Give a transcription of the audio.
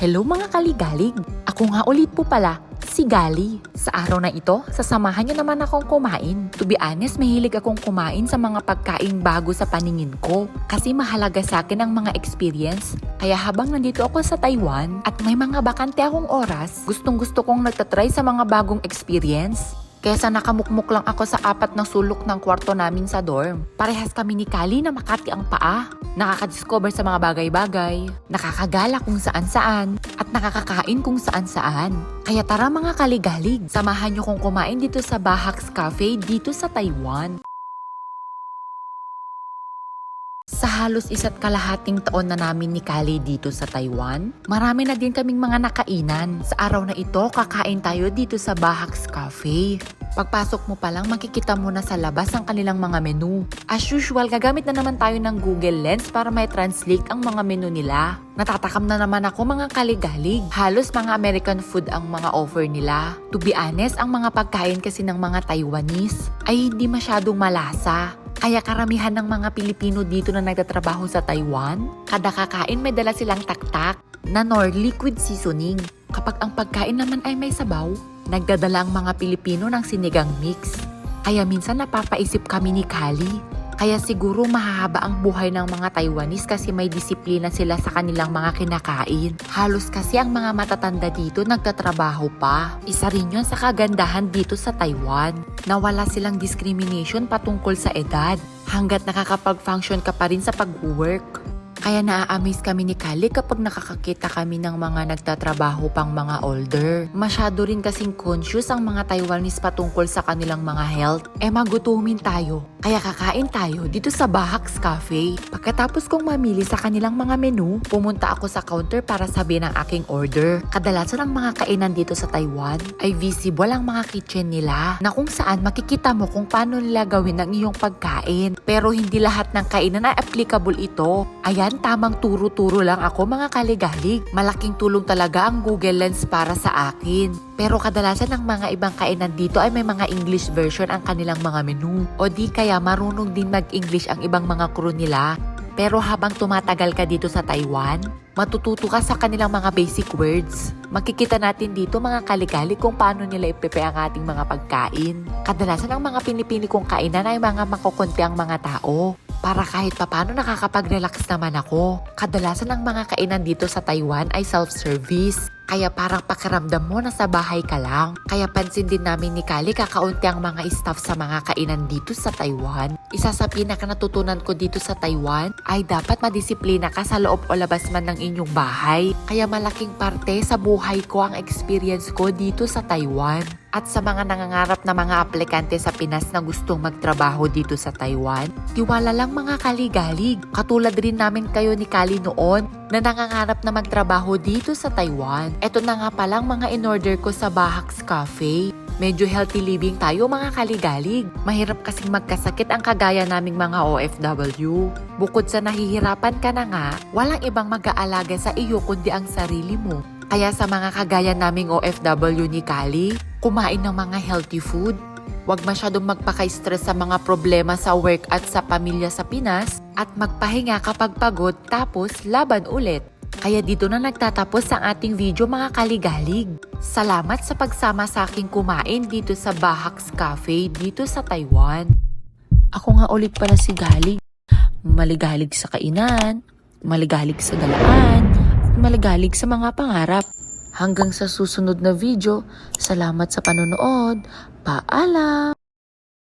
Hello mga kaligalig! Ako nga ulit po pala, si Gali. Sa araw na ito, sasamahan niyo naman akong kumain. To be honest, mahilig akong kumain sa mga pagkain bago sa paningin ko. Kasi mahalaga sa akin ang mga experience. Kaya habang nandito ako sa Taiwan at may mga bakante akong oras, gustong-gusto kong nagtatry sa mga bagong experience. Kesa nakamukmuk lang ako sa apat na sulok ng kwarto namin sa dorm. Parehas kami ni Kali na makati ang paa. Nakaka-discover sa mga bagay-bagay, nakakagala kung saan-saan, at nakakakain kung saan-saan. Kaya tara mga kaligalig, samahan niyo kong kumain dito sa Bahax Cafe dito sa Taiwan. Sa halos 1.5 taon na namin ni Kali dito sa Taiwan, marami na din kaming mga nakainan. Sa araw na ito, kakain tayo dito sa Bahax Cafe. Pagpasok mo pa lang, makikita mo na sa labas ang kanilang mga menu. As usual, gagamit na naman tayo ng Google Lens para may translate ang mga menu nila. Natatakam na naman ako mga kaligalig. Halos mga American food ang mga offer nila. To be honest, ang mga pagkain kasi ng mga Taiwanese ay hindi masyadong malasa. Kaya karamihan ng mga Pilipino dito na nagtatrabaho sa Taiwan, kada kakain may dala silang taktak na nor liquid seasoning. Kapag ang pagkain naman ay may sabaw, nagdadala ang mga Pilipino ng sinigang mix. Kaya minsan napapaisip kami ni Kali. Kaya siguro mahahaba ang buhay ng mga Taiwanese kasi may disiplina sila sa kanilang mga kinakain. Halos kasi ang mga matatanda dito nagtatrabaho pa. Isa rin yun sa kagandahan dito sa Taiwan. Nawala silang discrimination patungkol sa edad. Hanggat nakakapag-function ka pa rin sa pag-work. Kaya naa-amaze kami ni Kali kapag nakakakita kami ng mga nagtatrabaho pang mga older. Masyado rin kasing conscious ang mga Taiwanese patungkol sa kanilang mga health. Magutumin tayo. Kaya kakain tayo dito sa Bahax Cafe. Pagkatapos kong mamili sa kanilang mga menu, pumunta ako sa counter para sabihin ang aking order. Kadalasan ang mga kainan dito sa Taiwan ay visible ang mga kitchen nila na kung saan makikita mo kung paano nila gawin ang iyong pagkain. Pero hindi lahat ng kainan ay applicable ito. Ayan, tamang turo-turo lang ako mga kaligalig. Malaking tulong talaga ang Google Lens para sa akin. Pero kadalasan ng mga ibang kainan dito ay may mga English version ang kanilang mga menu. O di kaya marunong din mag-English ang ibang mga crew nila. Pero habang tumatagal ka dito sa Taiwan, matututo ka sa kanilang mga basic words. Makikita natin dito mga kaligalig kung paano nila ipepe ang ating mga pagkain. Kadalasan ang mga pinipili kong kainan ay mga makukunti ang mga tao. Para kahit papano nakakapag-relax naman ako. Kadalasan ang mga kainan dito sa Taiwan ay self-service. Kaya parang pakiramdam mo na sa bahay ka lang. Kaya pansin din namin ni Kali kakaunti ang mga staff sa mga kainan dito sa Taiwan. Isa sa pinaka natutunan ko dito sa Taiwan ay dapat madisiplina ka sa loob o labas man ng inyong bahay. Kaya malaking parte sa buhay ko ang experience ko dito sa Taiwan. At sa mga nangangarap na mga aplikante sa Pinas na gustong magtrabaho dito sa Taiwan, tiwala lang mga kaligalig. Katulad rin namin kayo ni Kali noon na nangangarap na magtrabaho dito sa Taiwan. Ito na nga palang mga in-order ko sa Bahax Cafe. Medyo healthy living tayo mga kaligalig. Mahirap kasing magkasakit ang kagaya naming mga OFW. Bukod sa nahihirapan ka na nga, walang ibang mag-aalaga sa iyo kundi ang sarili mo. Kaya sa mga kagaya naming OFW ni Kali, kumain ng mga healthy food. Huwag masyadong magpaka-stress sa mga problema sa work at sa pamilya sa Pinas at magpahinga kapag pagod tapos laban ulit. Kaya dito na nagtatapos ang ating video mga kaligalig. Salamat sa pagsama sa aking kumain dito sa Bahax Cafe dito sa Taiwan. Ako nga ulit pala si Galig. Maligalig sa kainan, maligalig sa galaan, at maligalig sa mga pangarap. Hanggang sa susunod na video, salamat sa panonood. Paalam!